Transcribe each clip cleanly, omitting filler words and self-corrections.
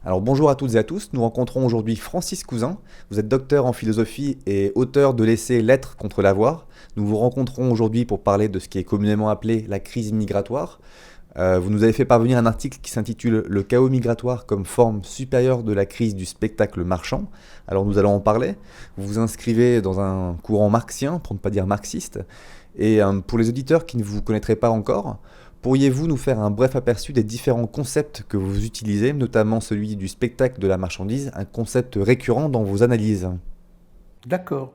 Alors bonjour à toutes et à tous, nous rencontrons aujourd'hui Francis Cousin. Vous êtes docteur en philosophie et auteur de l'essai L'être contre l'avoir. Nous vous rencontrons aujourd'hui pour parler de ce qui est communément appelé la crise migratoire. Vous nous avez fait parvenir un article qui s'intitule Le chaos migratoire comme forme supérieure de la crise du spectacle marchand. Alors nous allons en parler. Vous vous inscrivez dans un courant marxien, pour ne pas dire marxiste. Et pour les auditeurs qui ne vous connaîtraient pas encore, pourriez-vous nous faire un bref aperçu des différents concepts que vous utilisez, notamment celui du spectacle de la marchandise, un concept récurrent dans vos analyses? D'accord.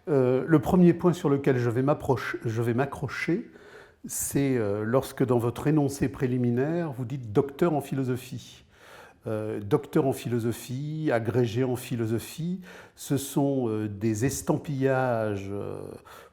Le premier point sur lequel je vais m'accrocher, c'est lorsque dans votre énoncé préliminaire, vous dites docteur en philosophie. Docteur en philosophie, agrégé en philosophie, ce sont des estampillages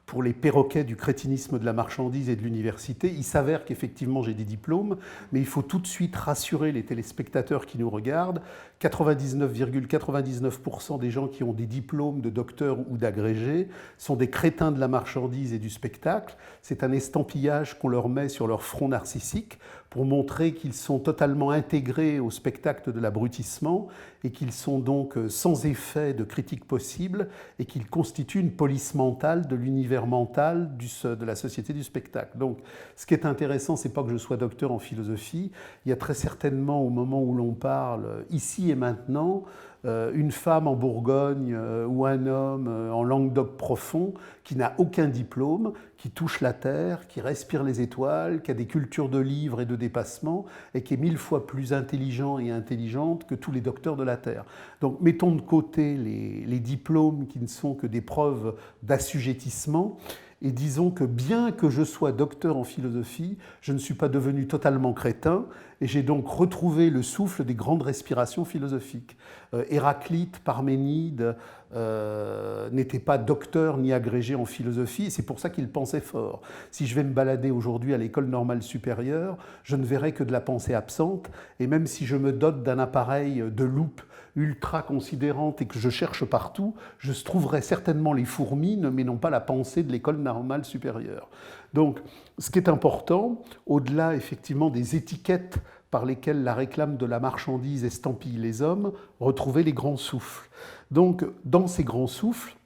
pour les perroquets du crétinisme de la marchandise et de l'université. Il s'avère qu'effectivement j'ai des diplômes, mais il faut tout de suite rassurer les téléspectateurs qui nous regardent. 99,99% des gens qui ont des diplômes de docteur ou d'agrégé sont des crétins de la marchandise et du spectacle. C'est un estampillage qu'on leur met sur leur front narcissique pour montrer qu'ils sont totalement intégrés au spectacle de l'abrutissement et qu'ils sont donc sans effet de critique possible et qu'ils constituent une police mentale de l'univers mental de la société du spectacle. Donc, ce qui est intéressant, c'est pas que je sois docteur en philosophie. Il y a très certainement, au moment où l'on parle, ici et maintenant, une femme en Bourgogne ou un homme en Languedoc profond qui n'a aucun diplôme, qui touche la terre, qui respire les étoiles, qui a des cultures de livres et de dépassement et qui est 1000 fois plus intelligent et intelligente que tous les docteurs de la terre. Donc mettons de côté les diplômes qui ne sont que des preuves d'assujettissement et disons que bien que je sois docteur en philosophie, je ne suis pas devenu totalement crétin et j'ai donc retrouvé le souffle des grandes respirations philosophiques. Héraclite, Parménide n'étaient pas docteurs ni agrégés en philosophie et c'est pour ça qu'ils pensaient fort. Si je vais me balader aujourd'hui à l'école normale supérieure, je ne verrai que de la pensée absente et même si je me dote d'un appareil de loupe ultra considérante et que je cherche partout, je trouverai certainement les fourmis, mais non pas la pensée de l'école normale supérieure. Donc, ce qui est important, au-delà effectivement des étiquettes par lesquelles la réclame de la marchandise estampille les hommes, retrouver les grands souffles. Donc, dans ces grands souffles,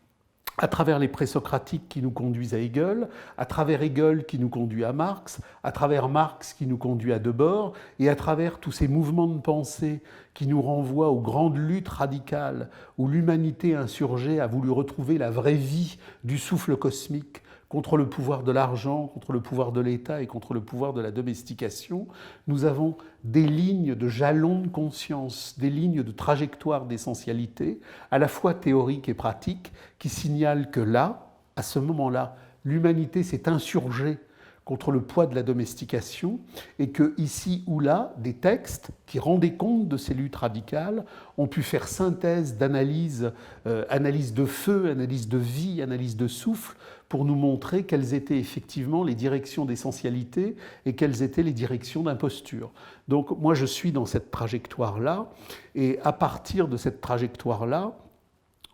à travers les présocratiques qui nous conduisent à Hegel, à travers Hegel qui nous conduit à Marx, à travers Marx qui nous conduit à Debord, et à travers tous ces mouvements de pensée qui nous renvoient aux grandes luttes radicales où l'humanité insurgée a voulu retrouver la vraie vie du souffle cosmique contre le pouvoir de l'argent, contre le pouvoir de l'État et contre le pouvoir de la domestication, nous avons des lignes de jalons de conscience, des lignes de trajectoire d'essentialité, à la fois théoriques et pratiques, qui signalent que là, à ce moment-là, l'humanité s'est insurgée contre le poids de la domestication et que ici ou là, des textes qui rendaient compte de ces luttes radicales ont pu faire synthèse d'analyse, analyse de feu, analyse de vie, analyse de souffle, pour nous montrer quelles étaient effectivement les directions d'essentialité et quelles étaient les directions d'imposture. Donc moi je suis dans cette trajectoire-là, et à partir de cette trajectoire-là,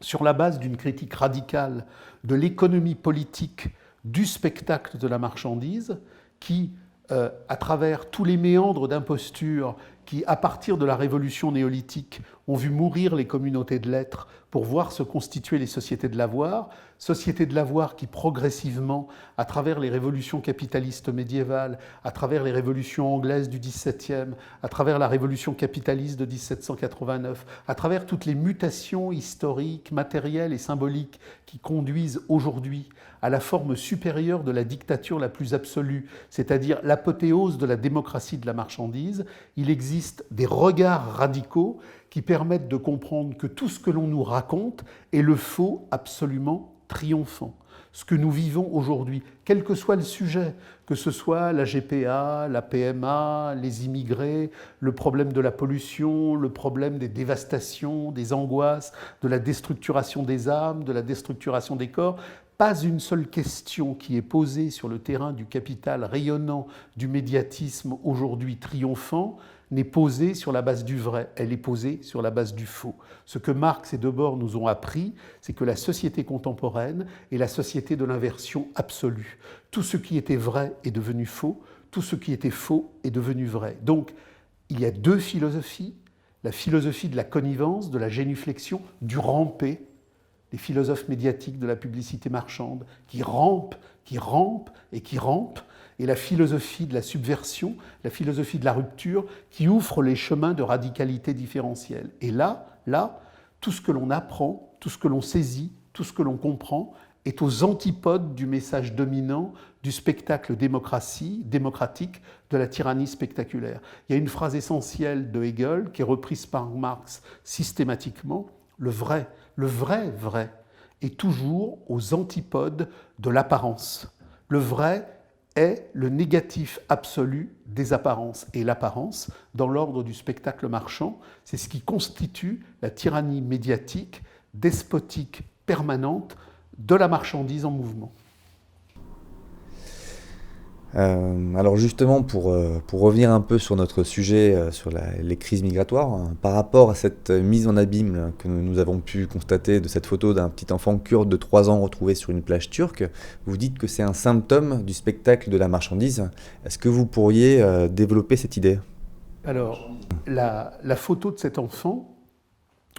sur la base d'une critique radicale de l'économie politique du spectacle de la marchandise, qui, à travers tous les méandres d'imposture qui, à partir de la révolution néolithique, ont vu mourir les communautés de l'être pour voir se constituer les sociétés de l'avoir qui progressivement, à travers les révolutions capitalistes médiévales, à travers les révolutions anglaises du XVIIe, à travers la révolution capitaliste de 1789, à travers toutes les mutations historiques, matérielles et symboliques qui conduisent aujourd'hui à la forme supérieure de la dictature la plus absolue, c'est-à-dire l'apothéose de la démocratie de la marchandise, il existe des regards radicaux qui permettent de comprendre que tout ce que l'on nous raconte est le faux absolument triomphant. Ce que nous vivons aujourd'hui, quel que soit le sujet, que ce soit la GPA, la PMA, les immigrés, le problème de la pollution, le problème des dévastations, des angoisses, de la déstructuration des âmes, de la déstructuration des corps, pas une seule question qui est posée sur le terrain du capital rayonnant, du médiatisme aujourd'hui triomphant, n'est posée sur la base du vrai, elle est posée sur la base du faux. Ce que Marx et Debord nous ont appris, c'est que la société contemporaine est la société de l'inversion absolue. Tout ce qui était vrai est devenu faux, tout ce qui était faux est devenu vrai. Donc, il y a deux philosophies, la philosophie de la connivence, de la génuflexion, du ramper, les philosophes médiatiques de la publicité marchande, qui rampent et qui rampent, et la philosophie de la subversion, la philosophie de la rupture, qui ouvre les chemins de radicalité différentielle. Et là, tout ce que l'on apprend, tout ce que l'on saisit, tout ce que l'on comprend, est aux antipodes du message dominant du spectacle démocratique, de la tyrannie spectaculaire. Il y a une phrase essentielle de Hegel qui est reprise par Marx systématiquement, le vrai est toujours aux antipodes de l'apparence. Le vrai est le négatif absolu des apparences. Et l'apparence, dans l'ordre du spectacle marchand, c'est ce qui constitue la tyrannie médiatique, despotique, permanente, de la marchandise en mouvement. Alors justement, pour revenir un peu sur notre sujet, sur les crises migratoires, par rapport à cette mise en abîme que nous avons pu constater de cette photo d'un petit enfant kurde de 3 ans retrouvé sur une plage turque, vous dites que c'est un symptôme du spectacle de la marchandise. Est-ce que vous pourriez développer cette idée ? Alors, la photo de cet enfant,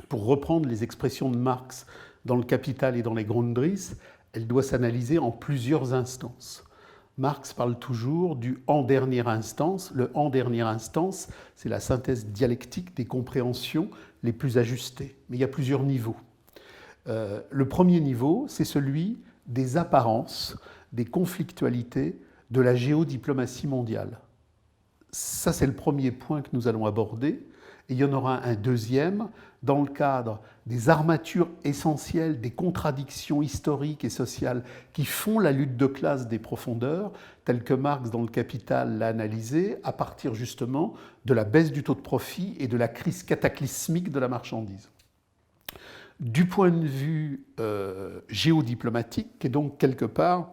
pour reprendre les expressions de Marx dans le Capital et dans les Grundrisse, elle doit s'analyser en plusieurs instances. Marx parle toujours du « en dernière instance ». Le « en dernière instance », c'est la synthèse dialectique des compréhensions les plus ajustées. Mais il y a plusieurs niveaux. Le premier niveau, c'est celui des apparences, des conflictualités de la géodiplomatie mondiale. Ça, c'est le premier point que nous allons aborder. Et il y en aura un deuxième dans le cadre des armatures essentielles, des contradictions historiques et sociales qui font la lutte de classe des profondeurs, telle que Marx dans le Capital l'a analysé, à partir justement de la baisse du taux de profit et de la crise cataclysmique de la marchandise. Du point de vue géodiplomatique, qui est donc quelque part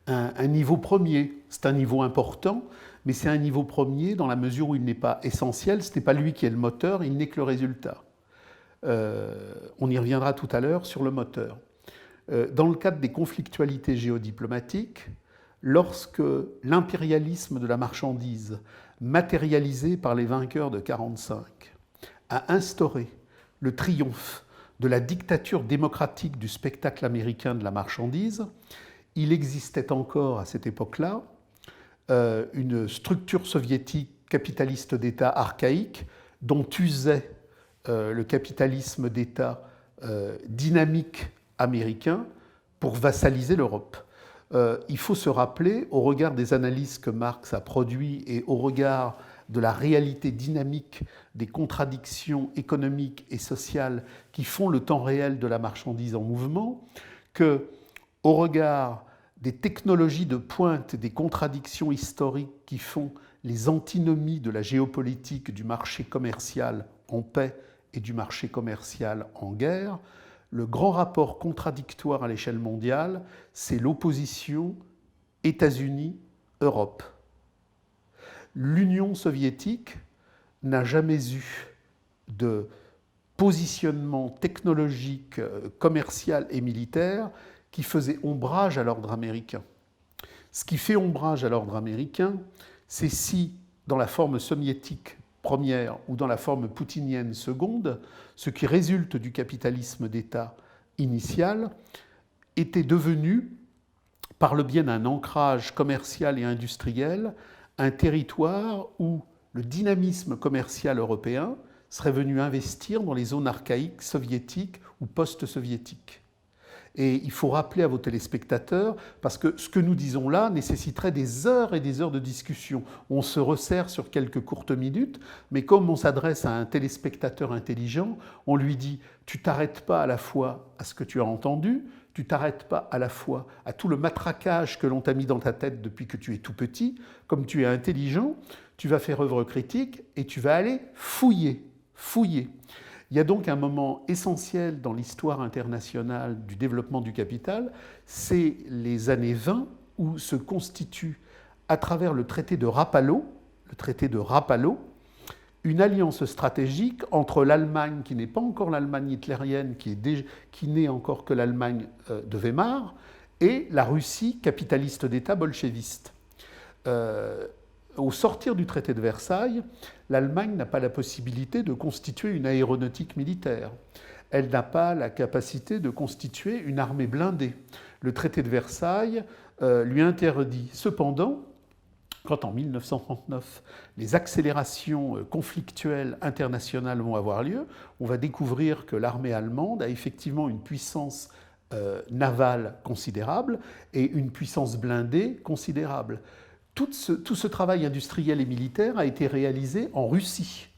un niveau premier, c'est un niveau important, mais c'est un niveau premier dans la mesure où il n'est pas essentiel, ce n'est pas lui qui est le moteur, il n'est que le résultat. On y reviendra tout à l'heure sur le moteur. Dans le cadre des conflictualités géodiplomatiques, lorsque l'impérialisme de la marchandise, matérialisé par les vainqueurs de 1945, a instauré le triomphe de la dictature démocratique du spectacle américain de la marchandise, il existait encore à cette époque-là une structure soviétique capitaliste d'État archaïque dont usait le capitalisme d'État dynamique américain pour vassaliser l'Europe. Il faut se rappeler, au regard des analyses que Marx a produites et au regard de la réalité dynamique des contradictions économiques et sociales qui font le temps réel de la marchandise en mouvement, que, au regard des technologies de pointe, des contradictions historiques qui font les antinomies de la géopolitique du marché commercial en paix et du marché commercial en guerre, le grand rapport contradictoire à l'échelle mondiale, c'est l'opposition États-Unis-Europe. L'Union soviétique n'a jamais eu de positionnement technologique, commercial et militaire qui faisait ombrage à l'ordre américain. Ce qui fait ombrage à l'ordre américain, c'est si, dans la forme soviétique première ou dans la forme poutinienne seconde, ce qui résulte du capitalisme d'État initial était devenu, par le biais d'un ancrage commercial et industriel, un territoire où le dynamisme commercial européen serait venu investir dans les zones archaïques soviétiques ou post-soviétiques. Et il faut rappeler à vos téléspectateurs, parce que ce que nous disons là nécessiterait des heures et des heures de discussion. On se resserre sur quelques courtes minutes, mais comme on s'adresse à un téléspectateur intelligent, on lui dit « tu t'arrêtes pas à la fois à ce que tu as entendu, tu t'arrêtes pas à la fois à tout le matraquage que l'on t'a mis dans ta tête depuis que tu es tout petit, comme tu es intelligent, tu vas faire œuvre critique et tu vas aller fouiller. Il y a donc un moment essentiel dans l'histoire internationale du développement du capital, c'est les années 20 où se constitue, à travers le traité de Rapallo, une alliance stratégique entre l'Allemagne, qui n'est pas encore l'Allemagne hitlérienne, qui n'est encore que l'Allemagne de Weimar, et la Russie capitaliste d'État bolchéviste. au sortir du traité de Versailles, l'Allemagne n'a pas la possibilité de constituer une aéronautique militaire. Elle n'a pas la capacité de constituer une armée blindée. Le traité de Versailles lui interdit. Cependant, quand en 1939, les accélérations conflictuelles internationales vont avoir lieu, on va découvrir que l'armée allemande a effectivement une puissance navale considérable et une puissance blindée considérable. Tout ce travail industriel et militaire a été réalisé en Russie,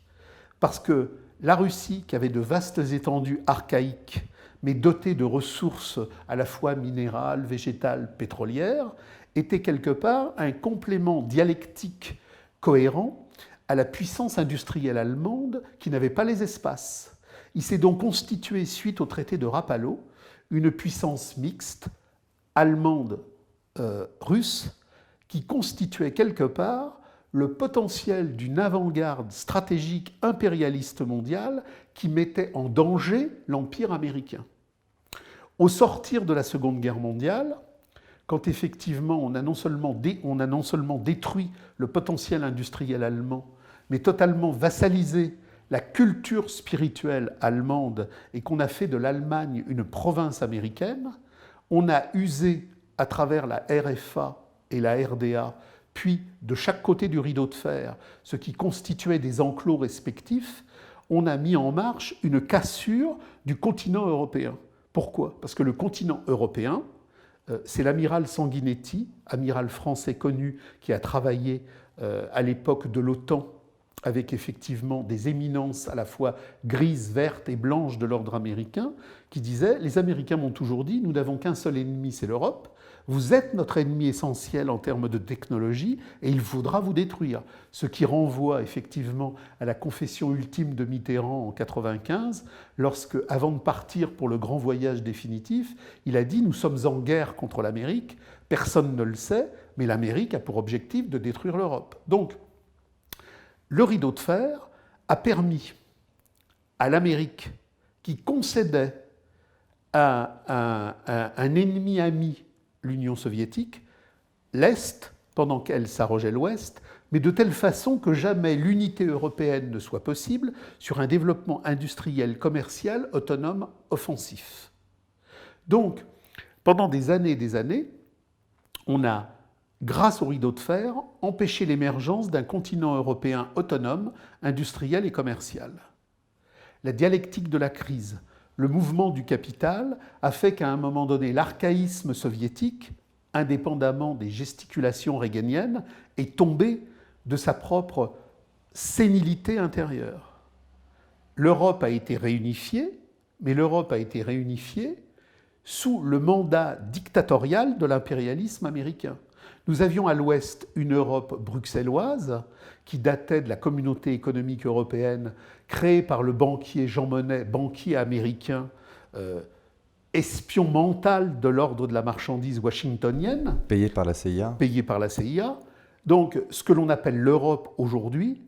parce que la Russie, qui avait de vastes étendues archaïques, mais dotée de ressources à la fois minérales, végétales, pétrolières, était quelque part un complément dialectique cohérent à la puissance industrielle allemande qui n'avait pas les espaces. Il s'est donc constitué, suite au traité de Rapallo, une puissance mixte allemande-russe qui constituait quelque part le potentiel d'une avant-garde stratégique impérialiste mondiale qui mettait en danger l'Empire américain. Au sortir de la Seconde Guerre mondiale, quand effectivement on a non seulement détruit le potentiel industriel allemand, mais totalement vassalisé la culture spirituelle allemande et qu'on a fait de l'Allemagne une province américaine, on a usé à travers la RFA et la RDA, puis de chaque côté du rideau de fer, ce qui constituait des enclos respectifs, on a mis en marche une cassure du continent européen. Pourquoi ? Parce que le continent européen, c'est l'amiral Sanguinetti, amiral français connu, qui a travaillé à l'époque de l'OTAN avec effectivement des éminences à la fois grises, vertes et blanches de l'ordre américain, qui disait « Les Américains m'ont toujours dit, nous n'avons qu'un seul ennemi, c'est l'Europe. Vous êtes notre ennemi essentiel en termes de technologie et il faudra vous détruire. » Ce qui renvoie effectivement à la confession ultime de Mitterrand en 1995, lorsque, avant de partir pour le grand voyage définitif, il a dit « Nous sommes en guerre contre l'Amérique, personne ne le sait, mais l'Amérique a pour objectif de détruire l'Europe. » Donc, le rideau de fer a permis à l'Amérique, qui concédait à un ennemi ami, l'Union soviétique, l'Est, pendant qu'elle s'arrogeait l'Ouest, mais de telle façon que jamais l'unité européenne ne soit possible sur un développement industriel, commercial, autonome, offensif. Donc, pendant des années, on a, grâce au rideau de fer, empêché l'émergence d'un continent européen autonome, industriel et commercial. La dialectique de la crise, le mouvement du capital a fait qu'à un moment donné, l'archaïsme soviétique, indépendamment des gesticulations réganiennes, est tombé de sa propre sénilité intérieure. L'Europe a été réunifiée, mais l'Europe a été réunifiée sous le mandat dictatorial de l'impérialisme américain. Nous avions à l'ouest une Europe bruxelloise qui datait de la communauté économique européenne créée par le banquier Jean Monnet, banquier américain, espion mental de l'ordre de la marchandise washingtonienne. Payé par la CIA. Payé par la CIA. Donc ce que l'on appelle l'Europe aujourd'hui,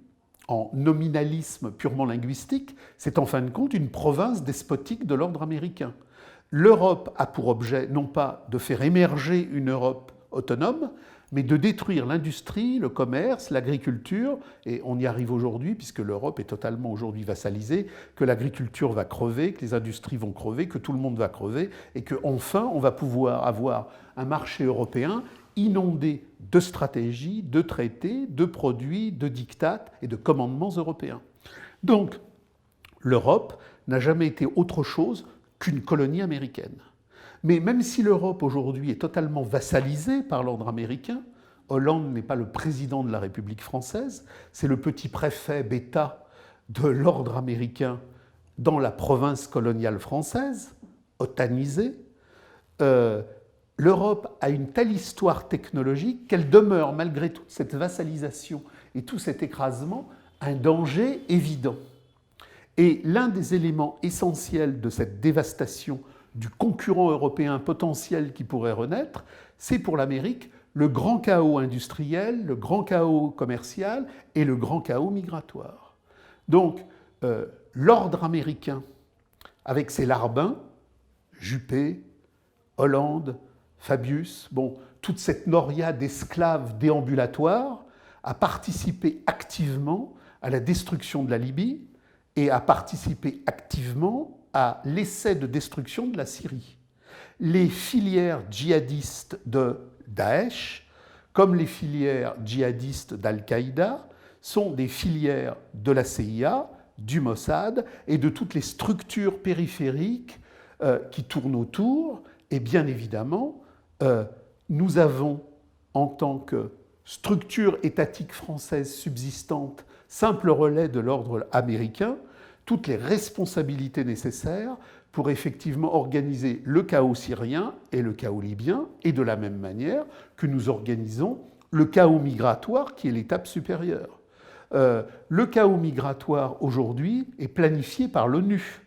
en nominalisme purement linguistique, c'est en fin de compte une province despotique de l'ordre américain. L'Europe a pour objet non pas de faire émerger une Europe autonome, mais de détruire l'industrie, le commerce, l'agriculture, et on y arrive aujourd'hui, puisque l'Europe est totalement aujourd'hui vassalisée, que l'agriculture va crever, que les industries vont crever, que tout le monde va crever, et qu'enfin, on va pouvoir avoir un marché européen inondé de stratégies, de traités, de produits, de dictates et de commandements européens. Donc, l'Europe n'a jamais été autre chose qu'une colonie américaine. Mais même si l'Europe aujourd'hui est totalement vassalisée par l'ordre américain, Hollande n'est pas le président de la République française, c'est le petit préfet bêta de l'ordre américain dans la province coloniale française, otanisée. L'Europe a une telle histoire technologique qu'elle demeure, malgré toute cette vassalisation et tout cet écrasement, un danger évident. Et l'un des éléments essentiels de cette dévastation du concurrent européen potentiel qui pourrait renaître, c'est pour l'Amérique le grand chaos industriel, le grand chaos commercial et le grand chaos migratoire. Donc, l'ordre américain, avec ses larbins, Juppé, Hollande, Fabius, toute cette noria d'esclaves déambulatoires, a participé activement à la destruction de la Libye et a participé activement à l'essai de destruction de la Syrie. Les filières djihadistes de Daesh, comme les filières djihadistes d'Al-Qaïda, sont des filières de la CIA, du Mossad et de toutes les structures périphériques qui tournent autour. Et bien évidemment, nous avons, en tant que structure étatique française subsistante, simple relais de l'ordre américain, toutes les responsabilités nécessaires pour effectivement organiser le chaos syrien et le chaos libyen, et de la même manière que nous organisons le chaos migratoire qui est l'étape supérieure. Le chaos migratoire aujourd'hui est planifié par l'ONU.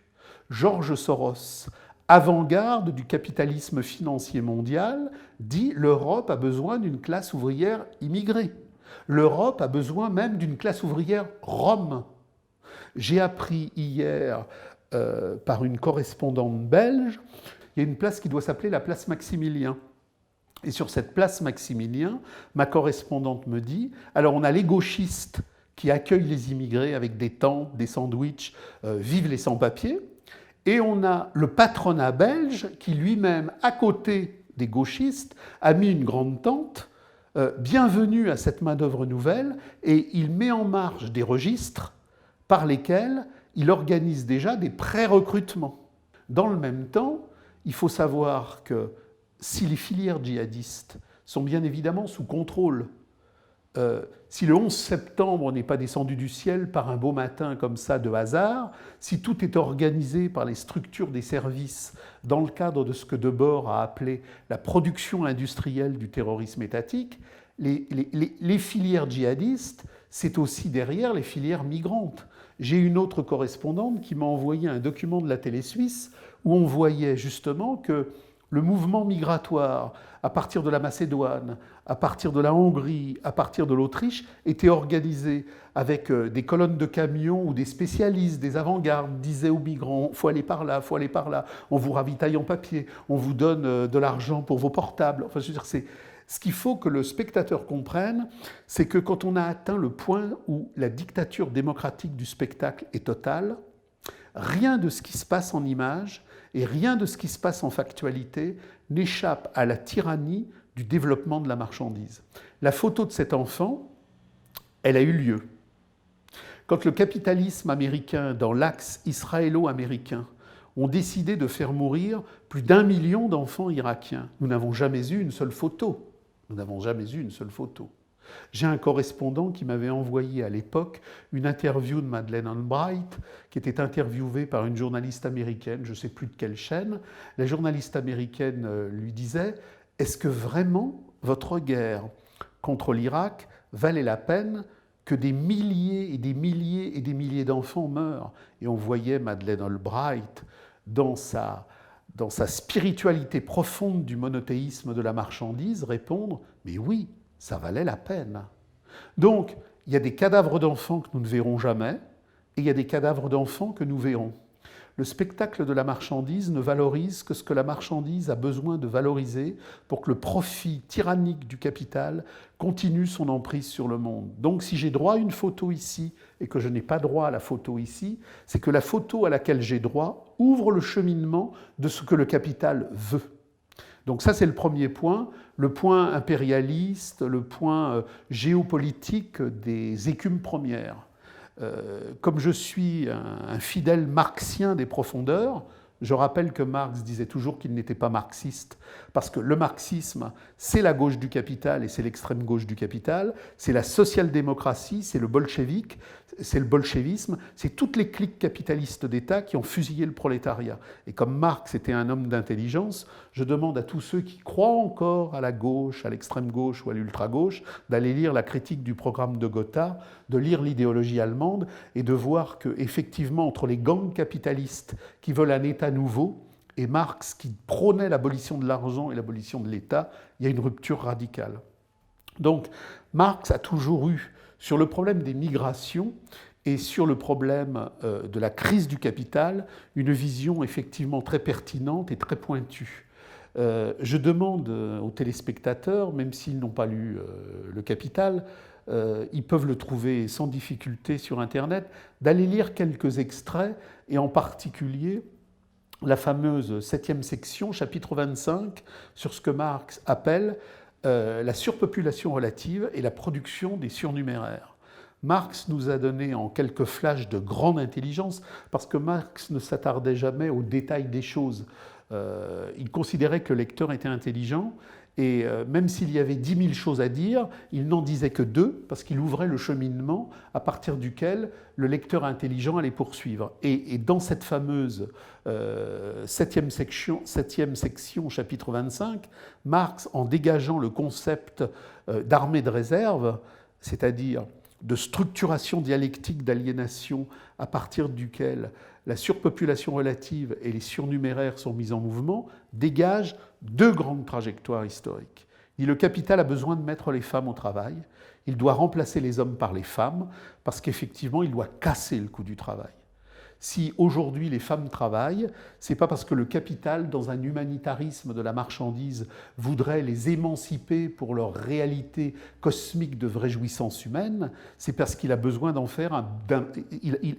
George Soros, avant-garde du capitalisme financier mondial, dit l'Europe a besoin d'une classe ouvrière immigrée. L'Europe a besoin même d'une classe ouvrière rome. J'ai appris hier par une correspondante belge, il y a une place qui doit s'appeler la place Maximilien. Et sur cette place Maximilien, ma correspondante me dit, alors on a les gauchistes qui accueillent les immigrés avec des tentes, des sandwichs, vive les sans-papiers, et on a le patronat belge qui lui-même, à côté des gauchistes, a mis une grande tente, bienvenue à cette main-d'œuvre nouvelle, et il met en marche des registres par lesquels il organise déjà des pré-recrutements. Dans le même temps, il faut savoir que si les filières djihadistes sont bien évidemment sous contrôle, si le 11 septembre n'est pas descendu du ciel par un beau matin comme ça de hasard, si tout est organisé par les structures des services dans le cadre de ce que Debord a appelé la production industrielle du terrorisme étatique, les filières djihadistes, c'est aussi derrière les filières migrantes. J'ai une autre correspondante qui m'a envoyé un document de la télé suisse où on voyait justement que le mouvement migratoire, à partir de la Macédoine, à partir de la Hongrie, à partir de l'Autriche, était organisé avec des colonnes de camions où des spécialistes, des avant-gardes disaient aux migrants « faut aller par là, faut aller par là, on vous ravitaille en papier, on vous donne de l'argent pour vos portables ». Enfin, je veux dire, ce qu'il faut que le spectateur comprenne, c'est que quand on a atteint le point où la dictature démocratique du spectacle est totale, rien de ce qui se passe en images et rien de ce qui se passe en factualité n'échappe à la tyrannie du développement de la marchandise. La photo de cet enfant, elle a eu lieu. Quand le capitalisme américain, dans l'axe israélo-américain, ont décidé de faire mourir plus d'1 million d'enfants irakiens, nous n'avons jamais eu une seule photo. Nous n'avons jamais eu une seule photo. J'ai un correspondant qui m'avait envoyé à l'époque une interview de Madeleine Albright, qui était interviewée par une journaliste américaine, je ne sais plus de quelle chaîne. La journaliste américaine lui disait « Est-ce que vraiment votre guerre contre l'Irak valait la peine que des milliers et des milliers et des milliers d'enfants meurent ?» Et on voyait Madeleine Albright dans sa spiritualité profonde du monothéisme de la marchandise répondre « Mais oui, ça valait la peine. » Donc, il y a des cadavres d'enfants que nous ne verrons jamais, et il y a des cadavres d'enfants que nous verrons. Le spectacle de la marchandise ne valorise que ce que la marchandise a besoin de valoriser pour que le profit tyrannique du capital continue son emprise sur le monde. Donc, si j'ai droit à une photo ici et que je n'ai pas droit à la photo ici, c'est que la photo à laquelle j'ai droit ouvre le cheminement de ce que le capital veut. Donc ça, c'est le premier point, le point impérialiste, le point géopolitique des écumes premières. Comme je suis un fidèle marxien des profondeurs, je rappelle que Marx disait toujours qu'il n'était pas marxiste, parce que le marxisme, c'est la gauche du capital et c'est l'extrême gauche du capital, c'est la social-démocratie, c'est le bolchevisme, c'est toutes les cliques capitalistes d'État qui ont fusillé le prolétariat. Et comme Marx était un homme d'intelligence, je demande à tous ceux qui croient encore à la gauche, à l'extrême gauche ou à l'ultra-gauche, d'aller lire la critique du programme de Gotha, de lire l'idéologie allemande et de voir qu'effectivement, entre les gangs capitalistes qui veulent un État nouveau et Marx qui prônait l'abolition de l'argent et l'abolition de l'État, il y a une rupture radicale. Donc, Marx a toujours eu, sur le problème des migrations et sur le problème de la crise du capital, une vision effectivement très pertinente et très pointue. Je demande aux téléspectateurs, même s'ils n'ont pas lu Le Capital, ils peuvent le trouver sans difficulté sur Internet, d'aller lire quelques extraits, et en particulier la fameuse 7e section, chapitre 25, sur ce que Marx appelle la surpopulation relative et la production des surnuméraires. Marx nous a donné en quelques flashs de grande intelligence, parce que Marx ne s'attardait jamais aux détails des choses. Il considérait que le lecteur était intelligent, et même s'il y avait 10 000 choses à dire, il n'en disait que 2, parce qu'il ouvrait le cheminement à partir duquel le lecteur intelligent allait poursuivre. Et dans cette fameuse 7e section, chapitre 25, Marx, en dégageant le concept d'armée de réserve, c'est-à-dire de structuration dialectique d'aliénation à partir duquel la surpopulation relative et les surnuméraires sont mis en mouvement, dégage 2 grandes trajectoires historiques. Il dit: le capital a besoin de mettre les femmes au travail, il doit remplacer les hommes par les femmes, parce qu'effectivement, il doit casser le coût du travail. Si aujourd'hui les femmes travaillent, c'est pas parce que le capital, dans un humanitarisme de la marchandise, voudrait les émanciper pour leur réalité cosmique de vraie jouissance humaine, c'est parce qu'il a besoin d'en faire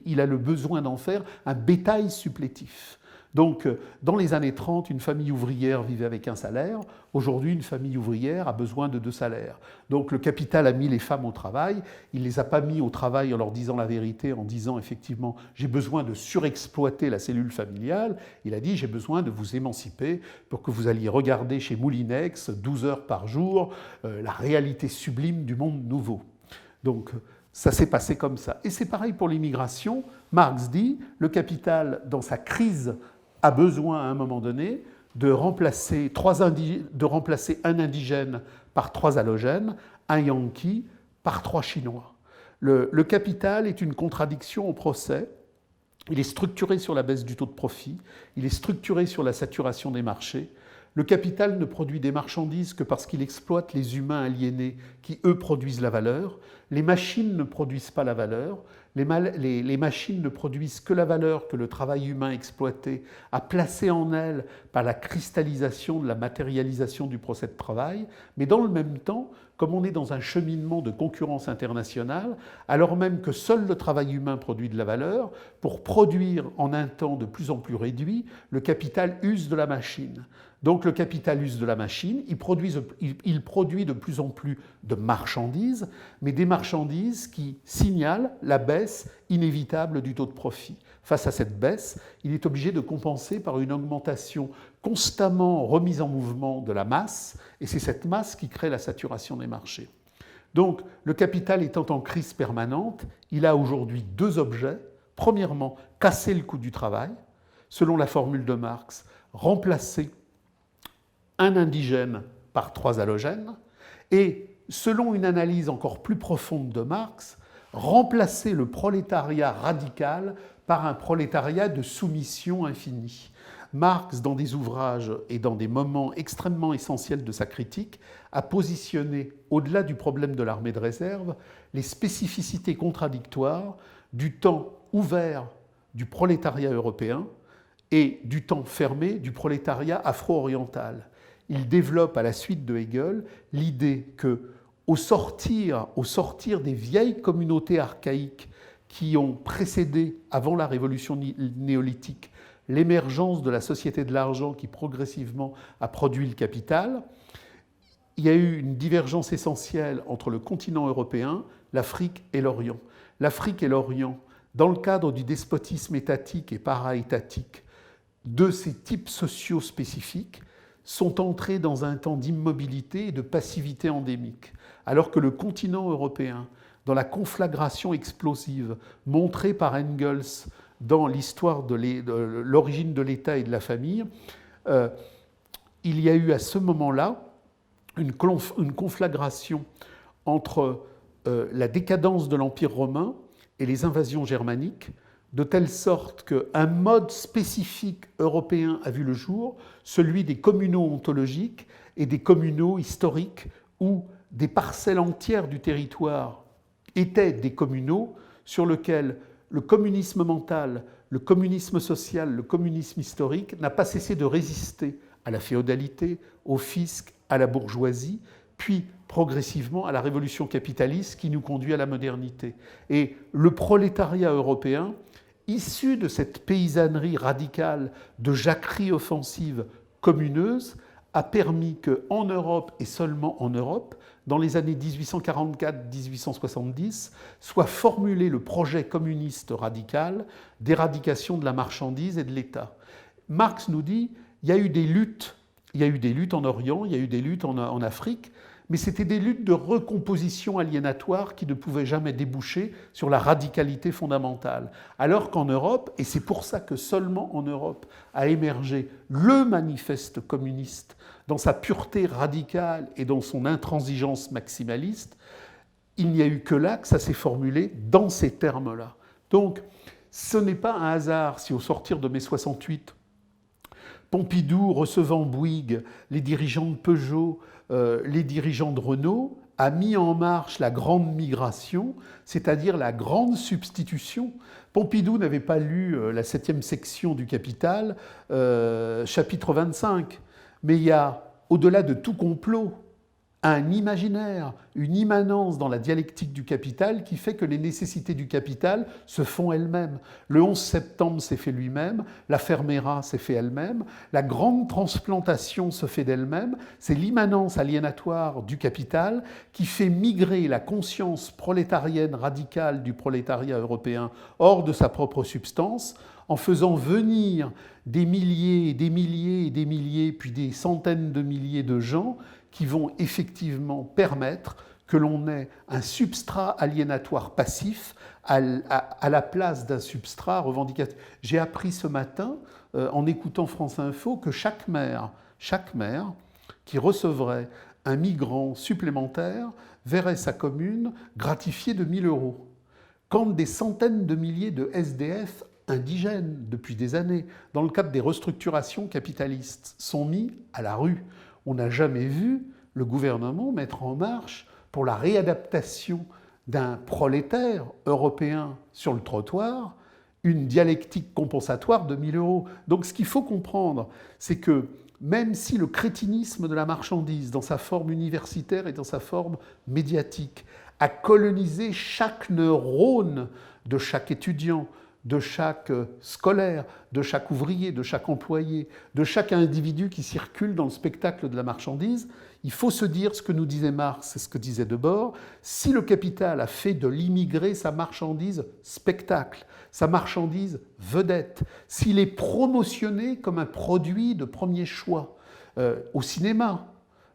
il a le besoin d'en faire un bétail supplétif. Donc, dans les années 30, une famille ouvrière vivait avec un salaire. Aujourd'hui, une famille ouvrière a besoin de 2 salaires. Donc, le capital a mis les femmes au travail. Il ne les a pas mis au travail en leur disant la vérité, en disant effectivement « j'ai besoin de surexploiter la cellule familiale ». Il a dit « j'ai besoin de vous émanciper pour que vous alliez regarder chez Moulinex 12 heures par jour la réalité sublime du monde nouveau ». Donc, ça s'est passé comme ça. Et c'est pareil pour l'immigration. Marx dit « le capital, dans sa crise, a besoin à un moment donné de remplacer un indigène par 3 halogènes, un Yankee par 3 Chinois. Le capital est une contradiction au procès. Il est structuré sur la baisse du taux de profit, il est structuré sur la saturation des marchés. Le capital ne produit des marchandises que parce qu'il exploite les humains aliénés qui, eux, produisent la valeur. Les machines ne produisent pas la valeur. Les machines ne produisent que la valeur que le travail humain exploité a placée en elles par la cristallisation de la matérialisation du procès de travail. Mais dans le même temps, comme on est dans un cheminement de concurrence internationale, alors même que seul le travail humain produit de la valeur, pour produire en un temps de plus en plus réduit, le capital use de la machine. Donc le capital use de la machine, il produit de plus en plus de marchandises, mais des marchandises qui signalent la baisse inévitable du taux de profit. Face à cette baisse, il est obligé de compenser par une augmentation constamment remise en mouvement de la masse, et c'est cette masse qui crée la saturation des marchés. Donc le capital étant en crise permanente, il a aujourd'hui 2 objets. Premièrement, casser le coût du travail, selon la formule de Marx, remplacer un indigène par 3 halogènes, et selon une analyse encore plus profonde de Marx, remplacer le prolétariat radical par un prolétariat de soumission infinie. Marx, dans des ouvrages et dans des moments extrêmement essentiels de sa critique, a positionné, au-delà du problème de l'armée de réserve, les spécificités contradictoires du temps ouvert du prolétariat européen et du temps fermé du prolétariat afro-oriental. Il développe à la suite de Hegel l'idée que, au sortir des vieilles communautés archaïques qui ont précédé, avant la révolution néolithique, l'émergence de la société de l'argent qui progressivement a produit le capital, il y a eu une divergence essentielle entre le continent européen, l'Afrique et l'Orient. L'Afrique et l'Orient, dans le cadre du despotisme étatique et para-étatique de ces types sociaux spécifiques, sont entrés dans un temps d'immobilité et de passivité endémique, alors que le continent européen, dans la conflagration explosive montrée par Engels dans l'histoire de l'origine de l'État et de la famille, il y a eu à ce moment-là une conflagration entre la décadence de l'Empire romain et les invasions germaniques, de telle sorte qu'un mode spécifique européen a vu le jour, celui des communaux ontologiques et des communaux historiques, où des parcelles entières du territoire étaient des communaux sur lesquels le communisme mental, le communisme social, le communisme historique n'a pas cessé de résister à la féodalité, au fisc, à la bourgeoisie, puis progressivement à la révolution capitaliste qui nous conduit à la modernité. Et le prolétariat européen, issu de cette paysannerie radicale de jacquerie offensive communeuse, a permis qu'en Europe, et seulement en Europe, dans les années 1844-1870, soit formulé le projet communiste radical d'éradication de la marchandise et de l'État. Marx nous dit il y a eu des luttes en Orient, il y a eu des luttes en Afrique, mais c'était des luttes de recomposition aliénatoire qui ne pouvaient jamais déboucher sur la radicalité fondamentale. Alors qu'en Europe, et c'est pour ça que seulement en Europe a émergé le manifeste communiste dans sa pureté radicale et dans son intransigeance maximaliste, il n'y a eu que là que ça s'est formulé dans ces termes-là. Donc, ce n'est pas un hasard si au sortir de mai 68, Pompidou, recevant Bouygues, les dirigeants de Peugeot, les dirigeants de Renault, a mis en marche la grande migration, c'est-à-dire la grande substitution. Pompidou n'avait pas lu la 7e section du Capital, chapitre 25, mais il y a, au-delà de tout complot, un imaginaire, une immanence dans la dialectique du capital qui fait que les nécessités du capital se font elles-mêmes. Le 11 septembre s'est fait lui-même, la Fermera s'est fait elle-même, la grande transplantation se fait d'elle-même, c'est l'immanence aliénatoire du capital qui fait migrer la conscience prolétarienne radicale du prolétariat européen hors de sa propre substance, en faisant venir des milliers et des milliers et des milliers, puis des centaines de milliers de gens qui vont effectivement permettre que l'on ait un substrat aliénatoire passif à la place d'un substrat revendicatif. J'ai appris ce matin, en écoutant France Info, que chaque maire qui recevrait un migrant supplémentaire verrait sa commune gratifiée de 1 000 €. Quand des centaines de milliers de SDF indigènes, depuis des années, dans le cadre des restructurations capitalistes, sont mis à la rue. On n'a jamais vu le gouvernement mettre en marche pour la réadaptation d'un prolétaire européen sur le trottoir une dialectique compensatoire de 1 000 €. Donc ce qu'il faut comprendre, c'est que même si le crétinisme de la marchandise, dans sa forme universitaire et dans sa forme médiatique, a colonisé chaque neurone de chaque étudiant, de chaque scolaire, de chaque ouvrier, de chaque employé, de chaque individu qui circule dans le spectacle de la marchandise, il faut se dire ce que nous disait Marx et ce que disait Debord, si le capital a fait de l'immigré sa marchandise spectacle, sa marchandise vedette, s'il est promotionné comme un produit de premier choix au cinéma,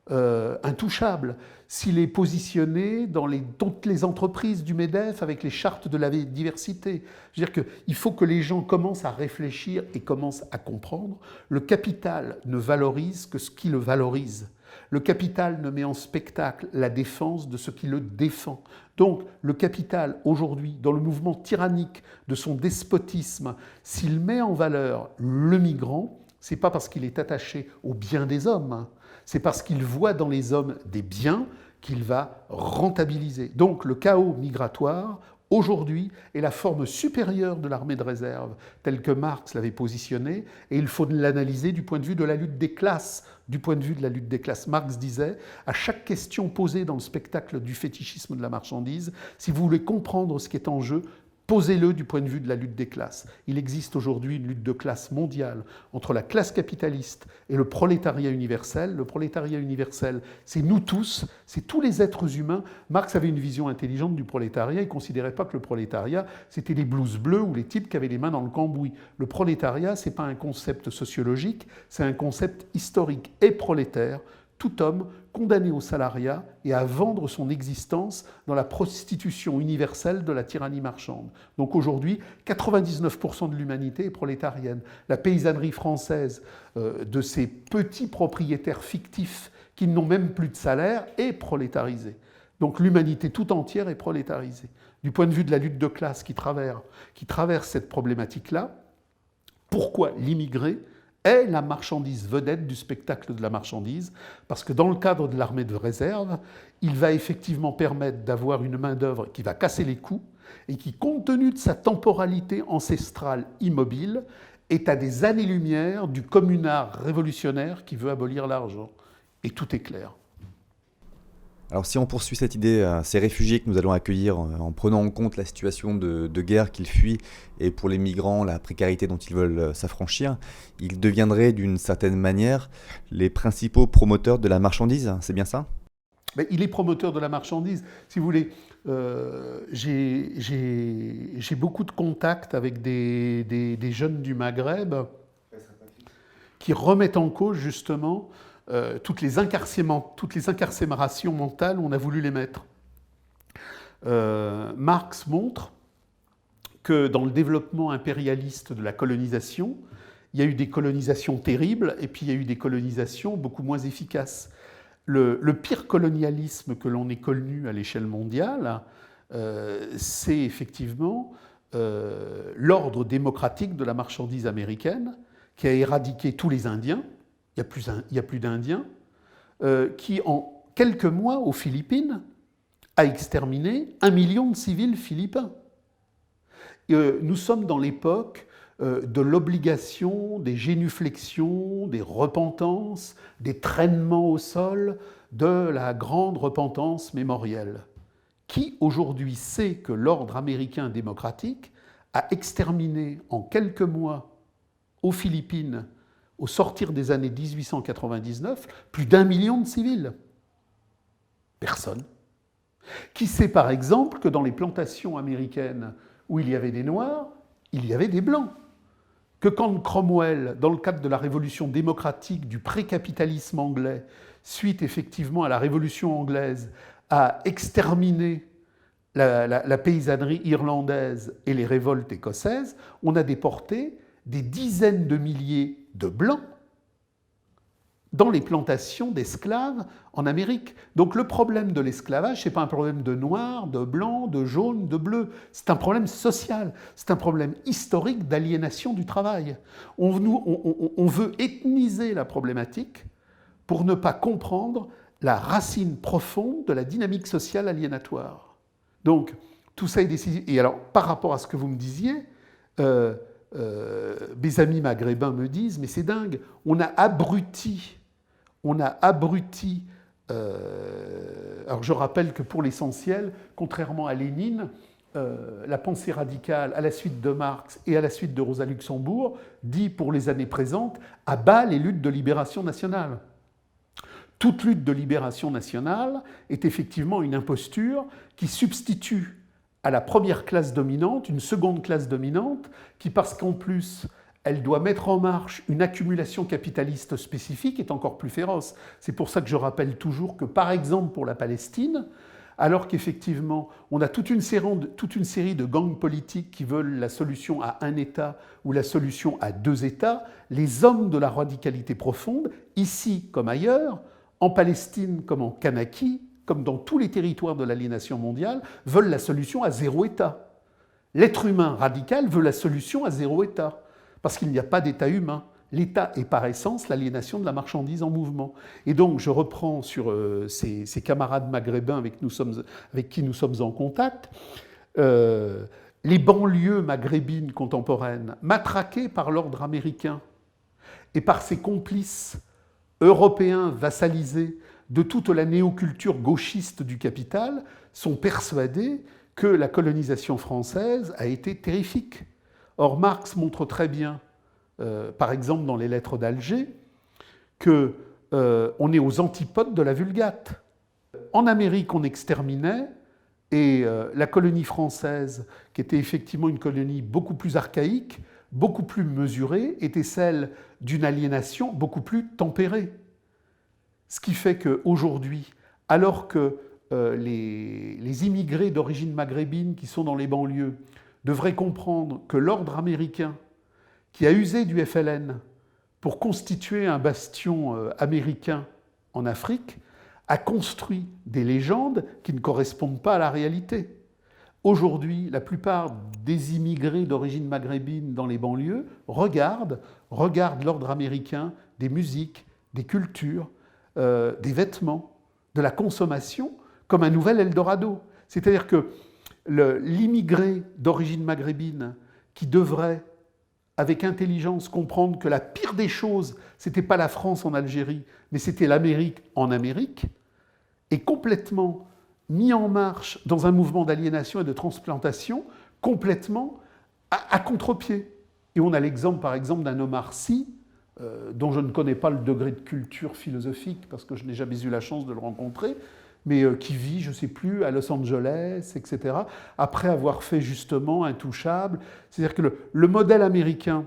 intouchable, s'il est positionné dans toutes les entreprises du MEDEF avec les chartes de la diversité. Je veux dire qu'il faut que les gens commencent à réfléchir et commencent à comprendre. Le capital ne valorise que ce qui le valorise. Le capital ne met en spectacle la défense de ce qui le défend. Donc le capital, aujourd'hui, dans le mouvement tyrannique de son despotisme, s'il met en valeur le migrant, ce n'est pas parce qu'il est attaché au bien des hommes, c'est parce qu'il voit dans les hommes des biens qu'il va rentabiliser. Donc le chaos migratoire, aujourd'hui, est la forme supérieure de l'armée de réserve, telle que Marx l'avait positionnée, et il faut l'analyser du point de vue de la lutte des classes. Du point de vue de la lutte des classes, Marx disait, à chaque question posée dans le spectacle du fétichisme de la marchandise, si vous voulez comprendre ce qui est en jeu, posez-le du point de vue de la lutte des classes. Il existe aujourd'hui une lutte de classe mondiale entre la classe capitaliste et le prolétariat universel. Le prolétariat universel, c'est nous tous, c'est tous les êtres humains. Marx avait une vision intelligente du prolétariat. Il ne considérait pas que le prolétariat, c'était les blouses bleues ou les types qui avaient les mains dans le cambouis. Le prolétariat, ce n'est pas un concept sociologique, c'est un concept historique et prolétaire. Tout homme condamné au salariat et à vendre son existence dans la prostitution universelle de la tyrannie marchande. Donc aujourd'hui, 99% de l'humanité est prolétarienne. La paysannerie française de ces petits propriétaires fictifs qui n'ont même plus de salaire est prolétarisée. Donc l'humanité tout entière est prolétarisée. Du point de vue de la lutte de classe qui traverse cette problématique-là, pourquoi l'immigré est la marchandise vedette du spectacle de la marchandise, parce que dans le cadre de l'armée de réserve, il va effectivement permettre d'avoir une main-d'œuvre qui va casser les coûts et qui, compte tenu de sa temporalité ancestrale immobile, est à des années-lumière du communard révolutionnaire qui veut abolir l'argent. Et tout est clair. Alors si on poursuit cette idée, ces réfugiés que nous allons accueillir en prenant en compte la situation de guerre qu'ils fuient et pour les migrants, la précarité dont ils veulent s'affranchir, ils deviendraient d'une certaine manière les principaux promoteurs de la marchandise, c'est bien ça? Mais il est promoteur de la marchandise. Si vous voulez, j'ai beaucoup de contacts avec des jeunes du Maghreb qui remettent en cause justement toutes les incarcérations mentales où on a voulu les mettre. Marx montre que dans le développement impérialiste de la colonisation, il y a eu des colonisations terribles et puis il y a eu des colonisations beaucoup moins efficaces. Le pire colonialisme que l'on ait connu à l'échelle mondiale, c'est effectivement l'ordre démocratique de la marchandise américaine qui a éradiqué tous les Indiens. Il n'y a plus d'Indiens, qui en quelques mois aux Philippines a exterminé 1 million de civils philippins. Nous sommes dans l'époque de l'obligation, des génuflexions, des repentances, des traînements au sol, de la grande repentance mémorielle. Qui aujourd'hui sait que l'ordre américain démocratique a exterminé en quelques mois aux Philippines, au sortir des années 1899, plus d'1 million de civils? Personne. Qui sait par exemple que dans les plantations américaines où il y avait des Noirs, il y avait des Blancs? Que quand Cromwell, dans le cadre de la révolution démocratique du pré-capitalisme anglais, suite effectivement à la révolution anglaise, a exterminé la paysannerie irlandaise et les révoltes écossaises, on a déporté des dizaines de milliers de Blancs dans les plantations d'esclaves en Amérique. Donc le problème de l'esclavage, ce n'est pas un problème de Noirs, de Blancs, de Jaunes, de Bleus. C'est un problème social, c'est un problème historique d'aliénation du travail. On veut ethniser la problématique pour ne pas comprendre la racine profonde de la dynamique sociale aliénatoire. Donc tout ça est décisif. Et alors, par rapport à ce que vous me disiez, mes amis maghrébins me disent, mais c'est dingue, on a abruti. Alors je rappelle que pour l'essentiel, contrairement à Lénine, la pensée radicale, à la suite de Marx et à la suite de Rosa Luxembourg, dit pour les années présentes, abat les luttes de libération nationale. Toute lutte de libération nationale est effectivement une imposture qui substitue à la première classe dominante une seconde classe dominante qui, parce qu'en plus, elle doit mettre en marche une accumulation capitaliste spécifique, est encore plus féroce. C'est pour ça que je rappelle toujours que, par exemple, pour la Palestine, alors qu'effectivement, on a toute une série de gangs politiques qui veulent la solution à un État ou la solution à 2 États, les hommes de la radicalité profonde, ici comme ailleurs, en Palestine comme en Kanaki, comme dans tous les territoires de l'aliénation mondiale, veulent la solution à 0 État. L'être humain radical veut la solution à 0 État, parce qu'il n'y a pas d'État humain. L'État est par essence l'aliénation de la marchandise en mouvement. Et donc je reprends sur ces camarades maghrébins avec qui nous sommes en contact, les banlieues maghrébines contemporaines, matraquées par l'ordre américain et par ses complices européens vassalisés de toute la néoculture gauchiste du capital, sont persuadés que la colonisation française a été terrifique. Or, Marx montre très bien, par exemple dans les lettres d'Alger, qu'on est aux antipodes de la Vulgate. En Amérique, on exterminait, et la colonie française, qui était effectivement une colonie beaucoup plus archaïque, beaucoup plus mesurée, était celle d'une aliénation beaucoup plus tempérée. Ce qui fait qu'aujourd'hui, alors que les immigrés d'origine maghrébine qui sont dans les banlieues devraient comprendre que l'ordre américain, qui a usé du FLN pour constituer un bastion américain en Afrique, a construit des légendes qui ne correspondent pas à la réalité. Aujourd'hui, la plupart des immigrés d'origine maghrébine dans les banlieues regardent l'ordre américain des musiques, des cultures, des vêtements, de la consommation, comme un nouvel Eldorado. C'est-à-dire que l'immigré d'origine maghrébine qui devrait avec intelligence, comprendre que la pire des choses, c'était pas la France en Algérie, mais c'était l'Amérique en Amérique, et complètement mis en marche dans un mouvement d'aliénation et de transplantation, complètement à contre-pied. Et on a l'exemple, par exemple, d'un Omar Sy, dont je ne connais pas le degré de culture philosophique, parce que je n'ai jamais eu la chance de le rencontrer, mais qui vit, je ne sais plus, à Los Angeles, etc., après avoir fait justement Intouchable. C'est-à-dire que le modèle américain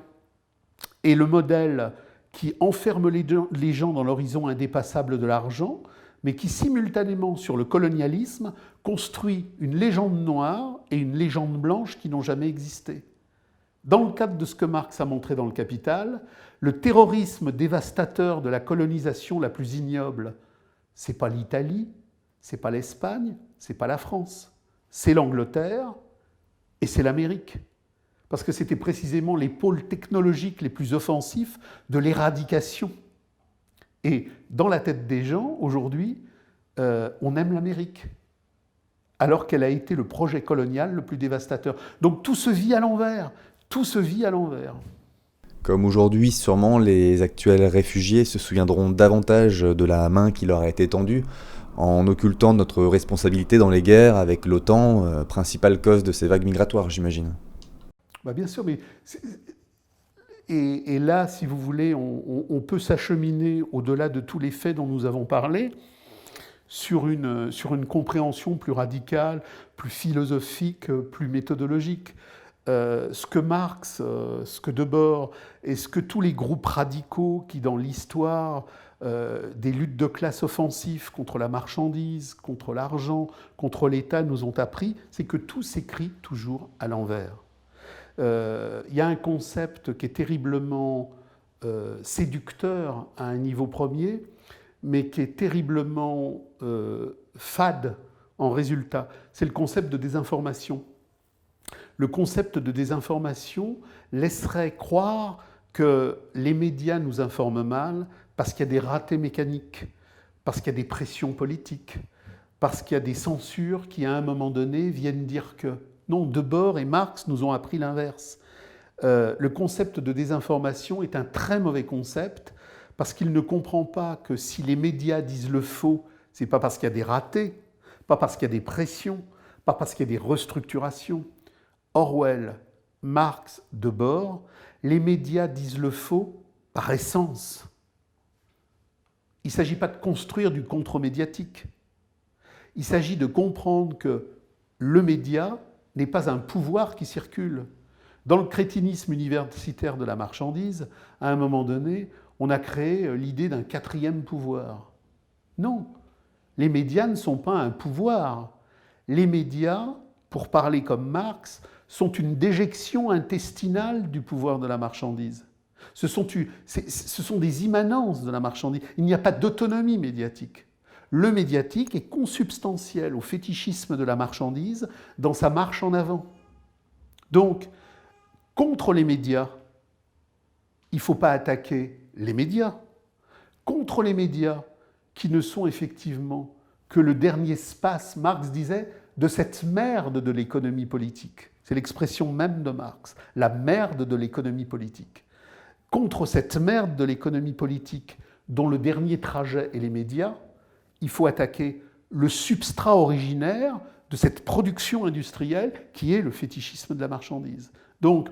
est le modèle qui enferme les gens dans l'horizon indépassable de l'argent, mais qui simultanément, sur le colonialisme, construit une légende noire et une légende blanche qui n'ont jamais existé. Dans le cadre de ce que Marx a montré dans Le Capital, le terrorisme dévastateur de la colonisation la plus ignoble, c'est pas l'Italie, c'est pas l'Espagne, c'est pas la France, c'est l'Angleterre et c'est l'Amérique. Parce que c'était précisément les pôles technologiques les plus offensifs de l'éradication. Et dans la tête des gens, aujourd'hui, on aime l'Amérique, alors qu'elle a été le projet colonial le plus dévastateur. Donc tout se vit à l'envers. Tout se vit à l'envers. Comme aujourd'hui, sûrement, les actuels réfugiés se souviendront davantage de la main qui leur a été tendue en occultant notre responsabilité dans les guerres avec l'OTAN, principale cause de ces vagues migratoires, j'imagine. Bah bien sûr, mais... Et là, si vous voulez, on peut s'acheminer au-delà de tous les faits dont nous avons parlé sur une compréhension plus radicale, plus philosophique, plus méthodologique. Ce que Marx, ce que Debord et ce que tous les groupes radicaux qui, dans l'histoire des luttes de classe offensives contre la marchandise, contre l'argent, contre l'État, nous ont appris, c'est que tout s'écrit toujours à l'envers. Il y a un concept qui est terriblement séducteur à un niveau premier, mais qui est terriblement fade en résultat. C'est le concept de désinformation. Le concept de désinformation laisserait croire que les médias nous informent mal parce qu'il y a des ratés mécaniques, parce qu'il y a des pressions politiques, parce qu'il y a des censures qui, à un moment donné, viennent dire que... Non, Debord et Marx nous ont appris l'inverse. Le concept de désinformation est un très mauvais concept parce qu'il ne comprend pas que si les médias disent le faux, c'est pas parce qu'il y a des ratés, pas parce qu'il y a des pressions, pas parce qu'il y a des restructurations. Orwell, Marx, Debord, les médias disent le faux par essence. Il ne s'agit pas de construire du contre-médiatique. Il s'agit de comprendre que le média n'est pas un pouvoir qui circule. Dans le crétinisme universitaire de la marchandise, à un moment donné, on a créé l'idée d'un quatrième pouvoir. Non, les médias ne sont pas un pouvoir. Les médias, pour parler comme Marx, sont une déjection intestinale du pouvoir de la marchandise. Ce sont des immanences de la marchandise. Il n'y a pas d'autonomie médiatique. Le médiatique est consubstantiel au fétichisme de la marchandise dans sa marche en avant. Donc, contre les médias, il ne faut pas attaquer les médias. Contre les médias, qui ne sont effectivement que le dernier spasme, Marx disait, de cette merde de l'économie politique. C'est l'expression même de Marx, la merde de l'économie politique. Contre cette merde de l'économie politique, dont le dernier trajet est les médias, il faut attaquer le substrat originaire de cette production industrielle qui est le fétichisme de la marchandise. Donc,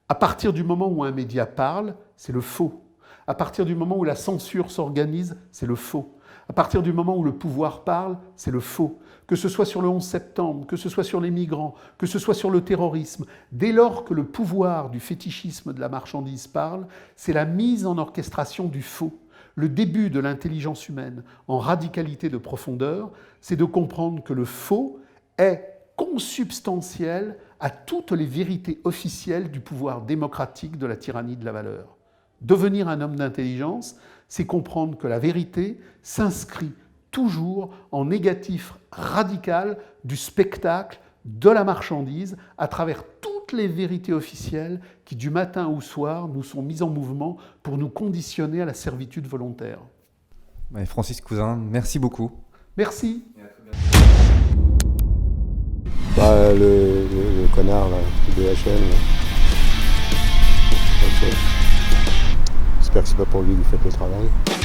à partir du moment où un média parle, c'est le faux. À partir du moment où la censure s'organise, c'est le faux. À partir du moment où le pouvoir parle, c'est le faux. Que ce soit sur le 11 septembre, que ce soit sur les migrants, que ce soit sur le terrorisme, dès lors que le pouvoir du fétichisme de la marchandise parle, c'est la mise en orchestration du faux. Le début de l'intelligence humaine en radicalité de profondeur, c'est de comprendre que le faux est consubstantiel à toutes les vérités officielles du pouvoir démocratique de la tyrannie de la valeur. Devenir un homme d'intelligence, c'est comprendre que la vérité s'inscrit toujours en négatif radical du spectacle, de la marchandise, à travers toutes les vérités officielles qui, du matin au soir, nous sont mises en mouvement pour nous conditionner à la servitude volontaire. Francis Cousin, merci beaucoup. Merci. Le connard là, du DHL. J'espère que c'est pas pour lui que vous faites le travail.